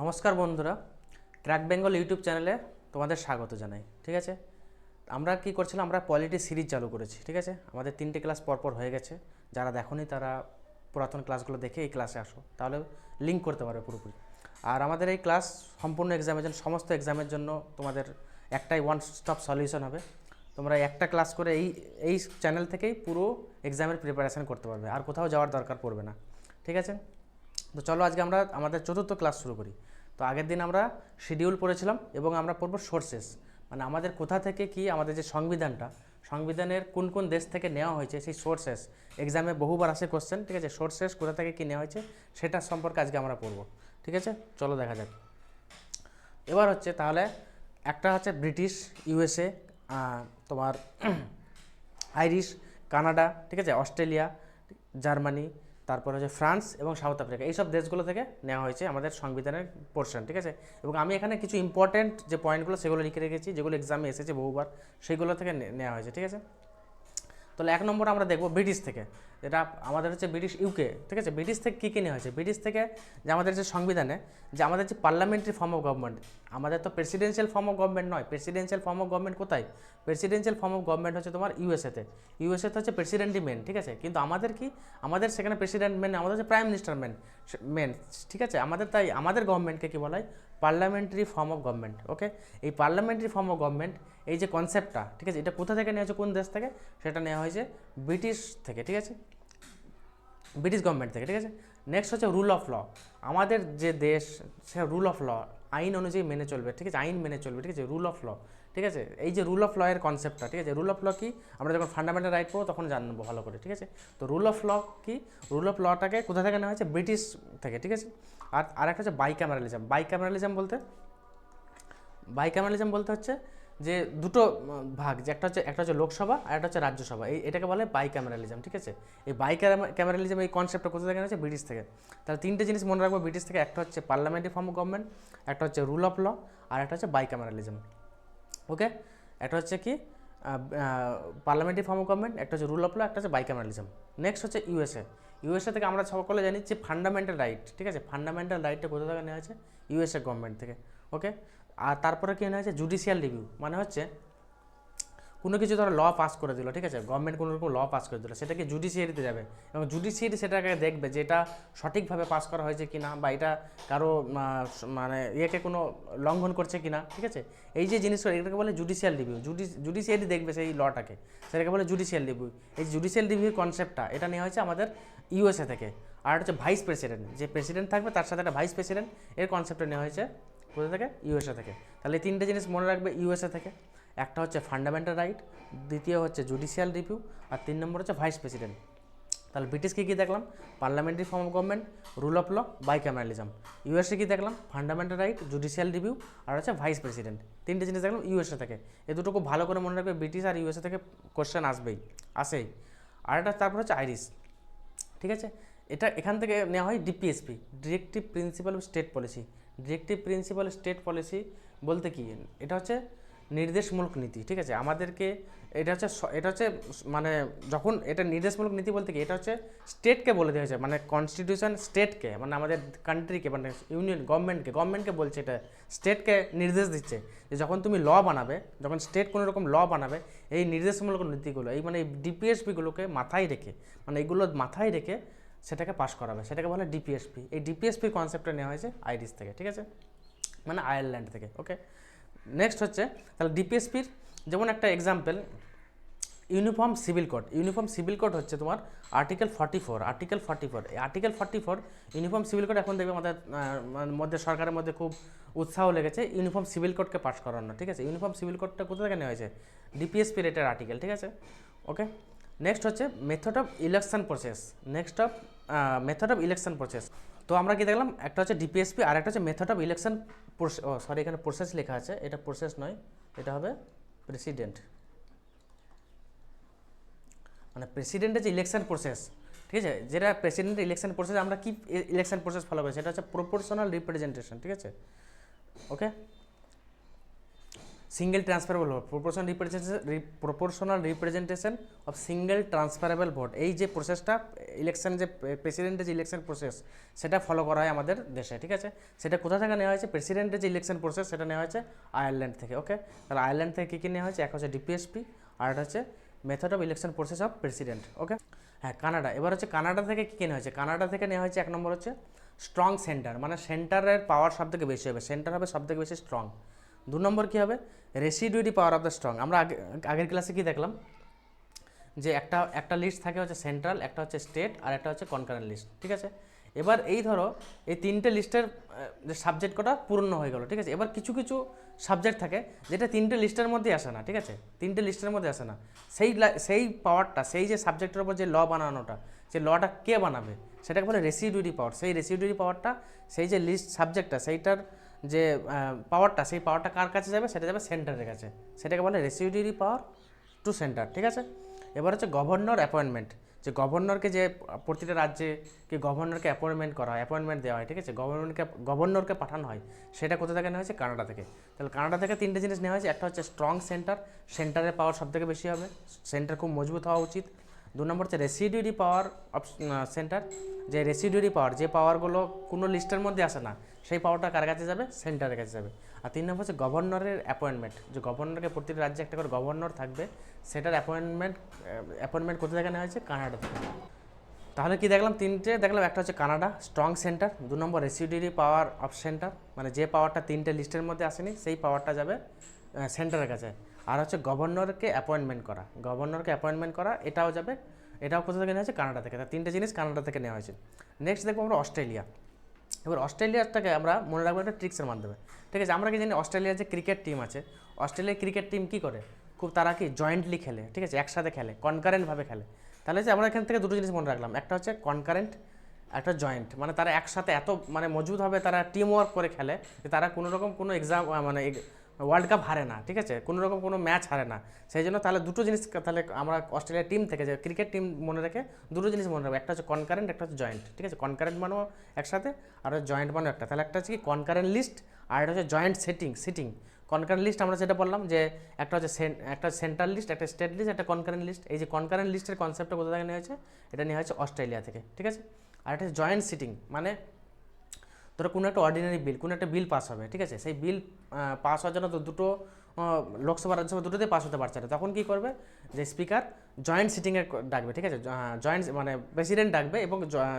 নমস্কার বন্ধুরা, crack Bengal YouTube চ্যানেলে তোমাদের স্বাগত জানাই। ঠিক আছে, আমরা কি করছিলাম, আমরা পলিটি সিরিজ চালু করেছি। ঠিক আছে, আমাদের 3টে ক্লাস পরপর হয়ে গেছে। যারা দেখোনি তারা পুরাতন ক্লাসগুলো দেখে এই ক্লাসে আসো, তাহলে লিঙ্ক করতে পারবে পুরোপুরি। আর আমাদের এই ক্লাস সম্পূর্ণ এক্সামের জন্য, সমস্ত এক্সামের জন্য তোমাদের একটাই ওয়ান স্টপ সলিউশন হবে। তোমরা একটা ক্লাস করে এই চ্যানেল থেকেই পুরো এক্সামের প্রিপারেশান করতে পারবে, আর কোথাও যাওয়ার দরকার পড়বে না। ঠিক আছে, তো চলো আজকে আমরা আমাদের চতুর্থ ক্লাস শুরু করি। তো আগের দিন আমরা শিডিউল পড়েছিলাম এবং আমরা পড়ব সোর্সেস, মানে আমাদের কোথা থেকে কি, আমাদের যে সংবিধানের কোন কোন দেশ থেকে নেওয়া হয়েছে সেই সোর্সেস। এক্সামে বহুবার আসে কোশ্চেন। ঠিক আছে, সোর্সেস কোথা থেকে কি নেওয়া হয়েছে সেটা সম্পর্কে আজকে আমরা পড়ব। ঠিক আছে, চলো দেখা যাক। এবার হচ্ছে তাহলে একটা হচ্ছে ব্রিটিশ, ইউএসএ, তোমার আইরিশ, কানাডা, ঠিক আছে, অস্ট্রেলিয়া, জার্মানি, তারপর হচ্ছে ফ্রান্স এবং সাউথ আফ্রিকা। এইসব দেশগুলো থেকে নেওয়া হয়েছে আমাদের সংবিধানের পোর্শন। ঠিক আছে, এবং আমি এখানে কিছু ইম্পর্টেন্ট যে পয়েন্টগুলো সেগুলো লিখে রেখেছি, যেগুলো এক্সামে এসেছে বহুবার, সেইগুলো থেকে নেওয়া হয়েছে। ঠিক আছে, তাহলে 1 নম্বর আমরা দেখব ব্রিটিশ থেকে, যেটা আমাদের হচ্ছে ব্রিটিশ ইউকে। ঠিক আছে, ব্রিটিশ থেকে কী কী নেওয়া হয়েছে? ব্রিটিশ থেকে যে আমাদের যে সংবিধানে যে আমাদের যে পার্লামেন্টারি ফর্ম অফ গভর্নমেন্ট, আমাদের তো প্রেসিডেন্সিয়াল ফর্ম অফ গভর্নমেন্ট নয়। প্রেসিডেন্সিয়াল ফর্ম অফ গভর্নমেন্ট কোথায়? প্রেসিডেন্সিয়াল ফর্ম অফ গভর্নমেন্ট হচ্ছে তোমার ইউএসএতে। ইউএসএতে হচ্ছে প্রেসিডেন্টই মেন। ঠিক আছে, কিন্তু আমাদের কি, আমাদের সেখানে প্রেসিডেন্ট মেন, আমাদের হচ্ছে প্রাইম মিনিস্টার মেন। ঠিক আছে, তাই আমাদের গভর্নমেন্টকে কী বলা হয়? Parliamentary form of government. Okay, এই পার্লামেন্টারি ফর্ম অফ গভর্নমেন্ট, এই যে কনসেপ্টটা, ঠিক আছে, এটা কোথা থেকে নেওয়া হয়েছে, কোন দেশ থেকে? সেটা নেওয়া হয়েছে ব্রিটিশ থেকে। ঠিক আছে, ব্রিটিশ গভর্নমেন্ট থেকে। ঠিক আছে, নেক্সট হচ্ছে রুল অফ ল। আমাদের যে দেশ, সে রুল অফ ল আইন অনুযায়ী মেনে চলবে। ঠিক আছে, আইন মেনে চলবে। ঠিক আছে, রুল অফ ল। ঠিক আছে, এই যে রুল অফ ল এর কনসেপ্টটা, ঠিক আছে, রুল অফ ল কি আমরা যখন ফান্ডামেন্টাল রাইট পড়বো তখন জানবো ভালো করে। ঠিক আছে, তো রুল অফ ল কি, রুল অফ লটাকে কোথা থেকে নেওয়া হয়েছে? ব্রিটিশ থেকে। ঠিক আছে, আর একটা হচ্ছে বাইক্যামেরালিজম। বাইক্যামেরালিজম বলতে হচ্ছে যে দুটো ভাগ, যে একটা হচ্ছে লোকসভা আর একটা হচ্ছে রাজ্যসভা, এটাকে বলে বাইক্যামেরালিজম। ঠিক আছে, এই বাইক্যামেরালিজম এই কনসেপ্টটা কোথা থেকে হচ্ছে? ব্রিটিশ থেকে। তাহলে 3টে জিনিস মনে রাখবো ব্রিটিশ থেকে, একটা হচ্ছে পার্লামেন্টারি ফর্ম অফ গভর্নমেন্ট, একটা হচ্ছে রুল অফ ল, আর একটা হচ্ছে বাইক্যামেরালিজম। ওকে, একটা হচ্ছে কি পার্লামেন্টারি ফর্ম অফ গভর্নমেন্ট, একটা হচ্ছে রুল অফ ল, একটা হচ্ছে বাইক্যামেরালিজম। নেক্সট হচ্ছে ইউএসএ থেকে আমরা সকলে জানি যে ফান্ডামেন্টাল রাইট। ঠিক আছে, ফান্ডামেন্টাল রাইটটা কোথা থেকে নেওয়া হয়েছে? ইউএসএ গভর্নমেন্ট থেকে। ওকে, আর তারপরে কি নেওয়া হয়েছে? জুডিশিয়াল রিভিউ, মানে হচ্ছে কোনো কিছু ধরো ল পাস করে দিল, ঠিক আছে, গভর্নমেন্ট কোনো রকম ল পাস করে দিল, সেটাকে জুডিশিয়ারিতে যাবে এবং জুডিশিয়ারি সেটাকে দেখবে যে এটা সঠিকভাবে পাস করা হয়েছে কিনা, বা এটা কারো মানে ইয়েকে কোনো লঙ্ঘন করছে কিনা। ঠিক আছে, এই যে জিনিসগুলো, এটাকে বলে জুডিশিয়াল রিভিউ। জুডিশিয়ারি দেখবে সেই লটাকে, সেটাকে বলে জুডিশিয়াল রিভিউ। এই জুডিশিয়াল রিভিউর কনসেপ্টটা এটা নেওয়া হয়েছে আমাদের ইউএসএ থেকে। আর হচ্ছে ভাইস প্রেসিডেন্ট, যে প্রেসিডেন্ট থাকবে তার সাথে একটা ভাইস প্রেসিডেন্ট, এর কনসেপ্টটা নেওয়া হয়েছে কোথা থেকে? ইউএসএ থেকে। তাহলে এই 3টে জিনিস মনে রাখবে ইউএসএ থেকে। একটা হচ্ছে ফান্ডামেন্টাল রাইট, দ্বিতীয় হচ্ছে জুডিশিয়াল রিভিউ, আর 3 নম্বর হচ্ছে ভাইস প্রেসিডেন্ট। তাহলে ব্রিটিশ কী দেখলাম? Parliamentary form of government, rule of law, bicameralism. USA কী দেখলাম? ফান্ডামেন্টাল রাইট, জুডিশিয়াল রিভিউ, আর হচ্ছে ভাইস প্রেসিডেন্ট। 3টে জিনিস দেখলাম ইউএসএ থেকে। এ দুটো খুব ভালো করে মনে রাখবে, ব্রিটিশ আর ইউএসএ থেকে কোশ্চেন আসেই। আর একটা তারপর হচ্ছে আইরিশ। ঠিক আছে, এটা এখান থেকে নেওয়া হয় DPSP, directive principal of state policy. Directive principal state policy বলতে কি, এটা হচ্ছে নির্দেশমূলক নীতি। ঠিক আছে, আমাদেরকে এটা হচ্ছে মানে যখন এটা নির্দেশমূলক নীতি বলতে কি, এটা হচ্ছে স্টেটকে বলে দেওয়া হয়েছে, মানে কনস্টিটিউশন স্টেটকে, মানে আমাদের কান্ট্রিকে, মানে ইউনিয়ন গভর্নমেন্টকে বলছে, এটা স্টেটকে নির্দেশ দিচ্ছে যে যখন তুমি ল বানাবে, যখন স্টেট কোনো রকম ল বানাবে, এই নির্দেশমূলক নীতিগুলো, এই মানে এই ডিপিএসপিগুলোকে মাথায় রেখে, মানে এইগুলো মাথায় রেখে সেটাকে পাস করাবে, সেটাকে বলে ডিপিএসপি। এই ডিপিএসপির কনসেপ্টটা নেওয়া হয়েছে আইরিশ থেকে। ঠিক আছে, মানে আয়ারল্যান্ড থেকে। ওকে, নেক্সট হচ্ছে তাহলে ডিপিএসপির যেমন একটা example, uniform civil code. Uniform civil code হচ্ছে তোমার আর্টিকেল 44। এই আর্টিকেল 44 ইউনিফর্ম সিভিল কোড এখন দেখবে আমাদের মধ্যে, সরকারের মধ্যে খুব উৎসাহ লেগেছে ইউনিফর্ম সিভিল কোডকে পাস করানো। ঠিক আছে, ইউনিফর্ম সিভিল কোডটা কোথা থেকে নেওয়া হয়েছে? ডিপিএসপি রেটের আর্টিকেল। ঠিক আছে, ওকে, নেক্সট হচ্ছে মেথড অফ ইলেকশন প্রসেস। তো আমরা কি দেখলাম? একটা হচ্ছে ডিপিএসপি, আর একটা হচ্ছে মেথড অফ ইলেকশন সরি, এখানে প্রসেস লেখা আছে, এটা প্রসেস নয়, এটা হবে প্রেসিডেন্ট, মানে প্রেসিডেন্টের যে ইলেকশন প্রসেস। ঠিক আছে, যেটা প্রেসিডেন্টের ইলেকশন প্রসেস, আমরা কি ইলেকশন প্রসেস ফলো করি, সেটা হচ্ছে প্রপোর্শনাল রিপ্রেজেন্টেশন। ঠিক আছে, okay, single transferable vote, proportional representation of single transferable vote, এই যে প্রসেসটা ইলেকশন, যে প্রেসিডেন্টের যে ইলেকশন প্রসেস সেটা ফলো করা হয় আমাদের দেশে, ঠিক আছে। সেটা কোথা থেকে নেওয়া হয়েছে, প্রেসিডেন্টের যে ইলেকশন প্রসেস সেটা নেওয়া হয়েছে আয়ারল্যান্ড থেকে। ওকে, তাহলে আয়ারল্যান্ড থেকে কী কী নেওয়া হয়েছে, এক হচ্ছে ডিপিএসপি আর একটা হচ্ছে method of election process of president. Okay, হ্যাঁ কানাডা, এবার হচ্ছে কানাডা থেকে কী কী নেওয়া হয়েছে, কানাডা থেকে নেওয়া হয়েছে এক নম্বর হচ্ছে স্ট্রং সেন্টার, মানে সেন্টারের পাওয়ার সব থেকে বেশি হবে, সেন্টার হবে সব থেকে বেশি স্ট্রং। 2 নম্বর কী হবে, রেসিডুয়ারি পাওয়ার অফ দ্য স্ট্রং। আমরা আগের ক্লাসে কি দেখলাম, যে একটা লিস্ট থাকে হচ্ছে সেন্ট্রাল, একটা হচ্ছে স্টেট আর একটা হচ্ছে কনকারেন্ট লিস্ট, ঠিক আছে। এবার এই ধরো এই তিনটে লিস্টের যে সাবজেক্ট কটা পূর্ণ হয়ে গেল, ঠিক আছে। এবার কিছু কিছু সাবজেক্ট থাকে যেটা তিনটে লিস্টের মধ্যে আসে না, ঠিক আছে, তিনটে লিস্টের মধ্যে আসে না। সেই পাওয়ারটা, সেই যে সাবজেক্টের উপর যে ল বানানোটা, সেই লটা কে বানাবে সেটাকে বলে রেসিডুয়ারি পাওয়ার। সেই রেসিডুয়ারি পাওয়ারটা, সেই যে লিস্ট সাবজেক্টটা সেইটার যে পাওয়ারটা, সেই পাওয়ারটা কার কাছে যাবে, সেটা যাবে সেন্টারের কাছে, সেটাকে বলে রেসিডুয়ারি পাওয়ার টু সেন্টার, ঠিক আছে। এবার হচ্ছে গভর্নর অ্যাপয়েন্টমেন্ট, যে গভর্নরকে, যে প্রতিটা রাজ্যে কি গভর্নরকে অ্যাপয়েন্টমেন্ট করা হয়, অ্যাপয়েন্টমেন্ট দেওয়া হয়, ঠিক আছে, গভর্নরকে পাঠানো হয়, সেটা কোথা থেকে নেওয়া হয়েছে, কানাডা থেকে। তাহলে কানাডা থেকে তিনটে জিনিস নেওয়া হয়েছে, একটা হচ্ছে স্ট্রং সেন্টার, সেন্টারের পাওয়ার সব থেকে বেশি হবে, সেন্টার খুব মজবুত হওয়া উচিত। 2 নম্বর হচ্ছে রেসিডুয়ারি পাওয়ার অফ সেন্টার, যে রেসিডুয়ারি পাওয়ার, যে পাওয়ারগুলো কোনো লিস্টের মধ্যে আসে না, সেই পাওয়ারটা কার কাছে যাবে, সেন্টারের কাছে যাবে। আর 3 নম্বর হচ্ছে গভর্নরের অ্যাপয়েন্টমেন্ট, যে গভর্নরকে প্রতিটি রাজ্যে একটা করে গভর্নর থাকবে, সেটার অ্যাপয়েন্টমেন্ট কোথা থেকে নেওয়া হয়েছে, কানাডা থেকে। তাহলে কি দেখলাম, তিনটে দেখলাম, একটা হচ্ছে কানাডা স্ট্রং সেন্টার, 2 নম্বর রেসিডুয়ারি পাওয়ার অফ সেন্টার, মানে যে পাওয়ারটা তিনটে লিস্টের মধ্যে আসেনি সেই পাওয়ারটা যাবে সেন্টারের কাছে। আর হচ্ছে গভর্নরকে অ্যাপয়েন্টমেন্ট করা, এটাও যাবে, এটাও কোথা থেকে নেওয়া হয়েছে, কানাডা থেকে। তার তিনটে জিনিস কানাডা থেকে নেওয়া হয়েছে। নেক্সট দেখবো আমরা অস্ট্রেলিয়া। এবার অস্ট্রেলিয়াটাকে আমরা মনে রাখবো একটা ট্রিক্সের মাধ্যমে, ঠিক আছে। আমরা কি জানি, অস্ট্রেলিয়ার যে ক্রিকেট টিম আছে, অস্ট্রেলিয়ার ক্রিকেট টিম কী করে, খুব তারা কি জয়েন্টলি খেলে, ঠিক আছে, একসাথে খেলে, কনকারেন্টভাবে খেলে। তাহলে যে আমরা এখান থেকে দুটো জিনিস মনে রাখলাম, একটা হচ্ছে কনকারেন্ট, একটা জয়েন্ট, মানে তারা একসাথে এত মানে মজবুতভাবে তারা টিম ওয়ার্ক করে খেলে যে তারা কোনো রকম কোনো এক্সাম মানে ওয়ার্ল্ড কাপ হারে না, ঠিক আছে, কোনো রকম কোনো ম্যাচ হারে না। সেই জন্য তাহলে দুটো জিনিস, তাহলে আমরা অস্ট্রেলিয়ার টিম থেকে যে ক্রিকেট টিম মনে রেখে দুটো জিনিস মনে রাখবো, একটা হচ্ছে কনকারেন্ট, একটা হচ্ছে জয়েন্ট, ঠিক আছে। কনকারেন্ট মানেও একসাথে আর জয়েন্ট মানেও একটা, তাহলে একটা হচ্ছে কি কনকারেন্ট লিস্ট আর একটা হচ্ছে জয়েন্ট সিটিং। কনকারেন্ট লিস্ট আমরা যেটা বললাম যে একটা হচ্ছে একটা সেন্ট্রাল লিস্ট, একটা স্টেট লিস্ট, একটা কনকারেন্ট লিস্ট। এই যে কনকারেন্ট লিস্টের কনসেপ্টটা কোথা থেকে নেওয়া হয়েছে, এটা নেওয়া হয়েছে অস্ট্রেলিয়া থেকে, ঠিক আছে। আর একটা জয়েন্ট সিটিং, মানে ধরো কোনো একটা অর্ডিনারি বিল, কোনো একটা বিল পাস হবে, ঠিক আছে, সেই বিল পাস হওয়ার জন্য তো দুটো লোকসভা রাজ্যসভা দুটোতে পাস হতে পারছে না, তখন কী করবে, যে স্পিকার জয়েন্ট সিটিংয়ে ডাকবে, ঠিক আছে, জয়েন্ট মানে প্রেসিডেন্ট ডাকবে এবং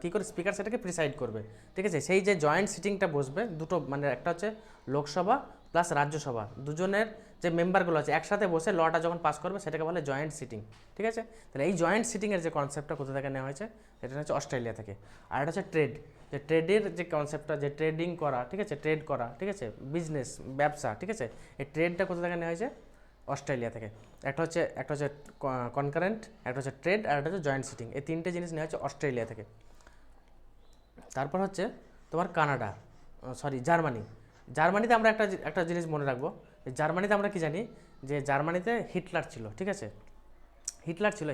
কী করে স্পিকার সেটাকে প্রিসাইড করবে, ঠিক আছে। সেই যে জয়েন্ট সিটিংটা বসবে দুটো, মানে একটা হচ্ছে লোকসভা প্লাস রাজ্যসভা, দুজনের যে মেম্বারগুলো আছে একসাথে বসে লটা যখন পাস করবে সেটাকে বলে জয়েন্ট সিটিং, ঠিক আছে। তাহলে এই জয়েন্ট সিটিংয়ের যে কনসেপ্টটা কোথা থেকে নেওয়া হয়েছে, সেটা হচ্ছে অস্ট্রেলিয়া থেকে। আর এটা হচ্ছে ট্রেড, যে ট্রেডের যে কনসেপ্টটা, যে ট্রেডিং করা, ঠিক আছে, ট্রেড করা, ঠিক আছে, বিজনেস ব্যবসা, ঠিক আছে, এই ট্রেডটা কোথা থেকে নেওয়া হয়েছে, অস্ট্রেলিয়া থেকে। একটা হচ্ছে কনকারেন্ট, একটা হচ্ছে ট্রেড আর একটা হচ্ছে জয়েন্ট সিটিং, এই তিনটে জিনিস নেওয়া হচ্ছে অস্ট্রেলিয়া থেকে। তারপর হচ্ছে তোমার কানাডা, জার্মানিতে আমরা একটা জিনিস মনে রাখবো, জার্মানিতে আমরা কি জানি, যে জার্মানিতে হিটলার ছিল, ঠিক আছে,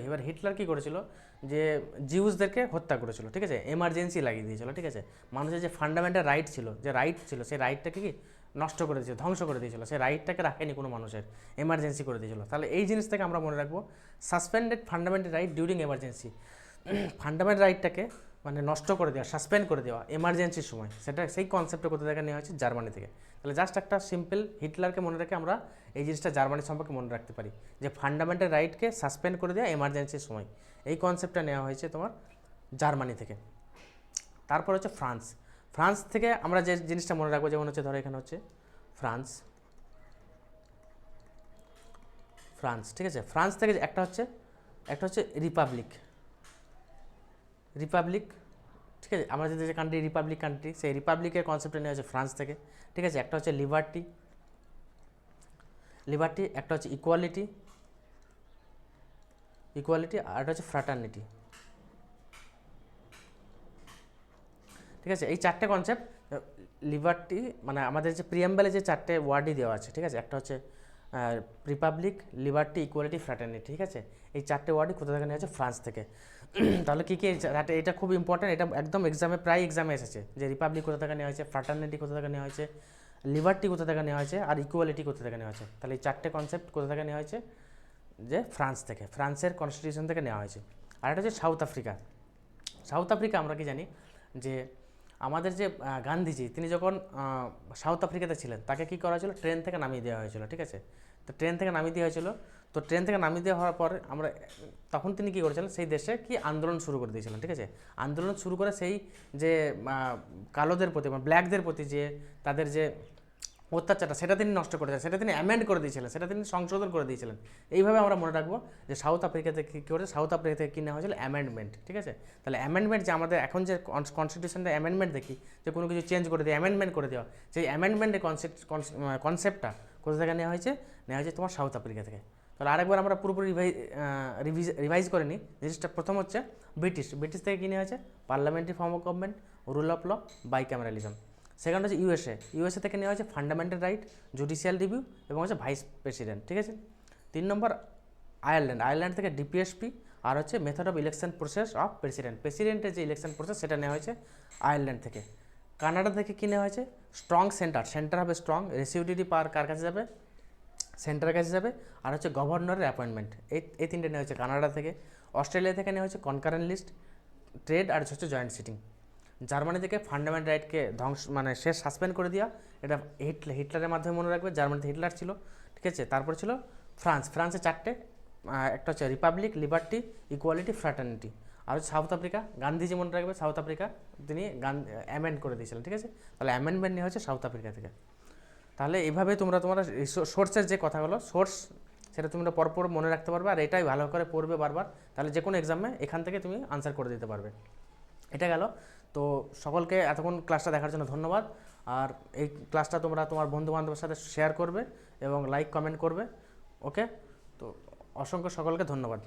এবার হিটলার কী করেছিল, যে জিউসদেরকে হত্যা করেছিল, ঠিক আছে, এমার্জেন্সি লাগিয়ে দিয়েছিল, ঠিক আছে। মানুষের যে ফান্ডামেন্টাল রাইট ছিল, সেই রাইটটাকে কি নষ্ট করে দিয়েছিল, ধ্বংস করে দিয়েছিল, সেই রাইটটাকে রাখেনি কোনো মানুষের, এমার্জেন্সি করে দিয়েছিল। তাহলে এই জিনিস থেকে আমরা মনে রাখবো suspended fundamental right during emergency, fundamental রাইটটাকে মানে নষ্ট করে দেওয়া, সাসপেন্ড করে দেওয়া এমার্জেন্সির সময়, সেটা সেই কনসেপ্টটা কোথা থেকে নেওয়া হয়েছে, জার্মানি থেকে। তাহলে জাস্ট একটা সিম্পল হিটলারকে মনে রেখে আমরা এই জিনিসটা জার্মানি সম্পর্কে মনে রাখতে পারি, যে ফান্ডামেন্টাল রাইটকে সাসপেন্ড করে দেওয়া এমার্জেন্সির সময়, এই কনসেপ্টটা নেওয়া হয়েছে তোমার জার্মানি থেকে। তারপর হচ্ছে ফ্রান্স থেকে আমরা যে জিনিসটা মনে রাখবো, যেমন হচ্ছে ধরো এখানে হচ্ছে ফ্রান্স, ঠিক আছে। ফ্রান্স থেকে একটা হচ্ছে রিপাবলিক, ঠিক আছে, আমাদের যে কান্ট্রি রিপাবলিক কান্ট্রি, সেই রিপাবলিকের কনসেপ্টটা নেওয়া হচ্ছে ফ্রান্স থেকে, ঠিক আছে। একটা হচ্ছে লিবার্টি, একটা হচ্ছে ইকুয়ালিটি, আর একটা হচ্ছে ফ্র্যাটার্নিটি, ঠিক আছে। এই চারটে কনসেপ্ট, লিবার্টি মানে আমাদের যে প্রিয়াম্বেলে যে চারটে ওয়ার্ডই দেওয়া আছে, ঠিক আছে, একটা হচ্ছে রিপাবলিক, লিবার্টি, ইকুয়ালিটি, ফ্র্যাটার্নিটি, ঠিক আছে। এই চারটে ওয়ার্ডই কোথা থেকে নেওয়া হচ্ছে, ফ্রান্স থেকে। তাহলে কী এটা খুব ইম্পর্টেন্ট, এটা একদম প্রায় এক্সামে এসেছে, যে রিপাবলিক কোথা থেকে নেওয়া হয়েছে, ফ্র্যাটার্নিটি কোথা থেকে নেওয়া হয়েছে, লিবার্টি কোথা থেকে নেওয়া হয়েছে, আর ইকুয়ালিটি কোথা থেকে নেওয়া হয়েছে। তাহলে এই চারটে কনসেপ্ট কোথা থেকে নেওয়া হয়েছে, যে ফ্রান্স থেকে, ফ্রান্সের কনস্টিটিউশন থেকে নেওয়া হয়েছে। আর একটা হচ্ছে সাউথ আফ্রিকা। সাউথ আফ্রিকা আমরা কি জানি যে আমাদের যে গান্ধীজি, তিনি যখন সাউথ আফ্রিকাতে ছিলেন, তাকে কি করা হয়েছিল, ট্রেন থেকে নামিয়ে দেওয়া হয়েছিল, ঠিক আছে। তো ট্রেন থেকে নামিয়ে দেওয়া হয়েছিল, তো ট্রেন থেকে নামিয়ে দেওয়া হওয়ার পর আমরা তখন তিনি কী করেছিলেন, সেই দেশে কি আন্দোলন শুরু করে দিয়েছিলেন, ঠিক আছে। আন্দোলন শুরু করে সেই যে কালোদের প্রতি মানে ব্ল্যাকদের প্রতি যে তাদের যে অত্যাচারটা, সেটা তিনি নষ্ট করেছেন, সেটা তিনি অ্যামেন্ড করে দিয়েছিলেন, সেটা তিনি সংশোধন করে দিয়েছিলেন। এইভাবে আমরা মনে রাখবো যে সাউথ আফ্রিকাতে কী করেছে, সাউথ আফ্রিকা থেকে কী নেওয়া হয়েছিল, অ্যামেন্ডমেন্ট, ঠিক আছে। তাহলে অ্যামেন্ডমেন্ট যে আমাদের এখন যে কনস্টিটিউশনটা অ্যামেন্ডমেন্ট দেখি, যে কোনো কিছু চেঞ্জ করে দেওয়া, অ্যামেন্ডমেন্ট করে দেওয়া, সেই অ্যামেন্ডমেন্টের কনসেপ্টটা কোথা থেকে নেওয়া হয়েছে তোমার সাউথ আফ্রিকা থেকে। তাহলে আরেকবার আমরা পুরোপুরি রিভাইজ করে নিই জিনিসটা। প্রথম হচ্ছে ব্রিটিশ থেকে কী নেওয়া হয়েছে, parliamentary form of government, rule of law, bicameralism. Second হচ্ছে ইউএসএ থেকে নেওয়া হয়েছে ফান্ডামেন্টাল রাইট, জুডিশিয়াল রিভিউ এবং হচ্ছে ভাইস প্রেসিডেন্ট, ঠিক আছে। 3 নম্বর আয়ারল্যান্ড থেকে ডিপিএসপি, আর হচ্ছে method of election process of প্রেসিডেন্টের যে ইলেকশন প্রসেস সেটা নেওয়া হয়েছে আয়ারল্যান্ড থেকে। কানাডা থেকে কী নেওয়া হয়েছে, স্ট্রং সেন্টার হবে স্ট্রং, রেসিডিউটি পাওয়ার কার কাছে যাবে, সেন্টারের কাছে যাবে, আর হচ্ছে গভর্নরের অ্যাপয়েন্টমেন্ট, এই তিনটে নেওয়া হয়েছে কানাডা থেকে। অস্ট্রেলিয়া থেকে নেওয়া হয়েছে কনকারেন্ট লিস্ট, ট্রেড, আর হচ্ছে জয়েন্ট সিটিং। জার্মানি থেকে ফান্ডামেন্টাল রাইটকে মানে শেষ সাসপেন্ড করে দেওয়া, এটা হিটলারের মাধ্যমে মনে রাখবে, জার্মানিতে হিটলার ছিল, ঠিক আছে। তারপর ছিল ফ্রান্সে 4টে, একটা হচ্ছে রিপাবলিক, লিবার্টি, ইকুয়ালিটি, ফ্র্যাটার্নিটি। আর হচ্ছে সাউথ আফ্রিকা, গান্ধীজি মনে রাখবে, সাউথ আফ্রিকা তিনি অ্যামেন্ড করে দিয়েছিলেন, ঠিক আছে। তাহলে অ্যামেন্ডমেন্ট নেওয়া হচ্ছে সাউথ আফ্রিকা থেকে। তাহলে এইভাবে তোমরা সোর্সের যে কথাগুলো, সোর্স সেটা তোমরা পরপর মনে রাখতে পারবে, আর এটাই ভালো করে পড়বে বারবার, তাহলে যে কোনো এক্সামে এখান থেকে তুমি আনসার করে দিতে পারবে। এটা গেল। তো সকলকে এতক্ষণ ক্লাসটা দেখার জন্য ধন্যবাদ। আর এই ক্লাসটা তোমরা তোমার বন্ধুবান্ধবের সাথে শেয়ার করবে এবং লাইক কমেন্ট করবে, ওকে। তো অসংখ্য সকলকে ধন্যবাদ।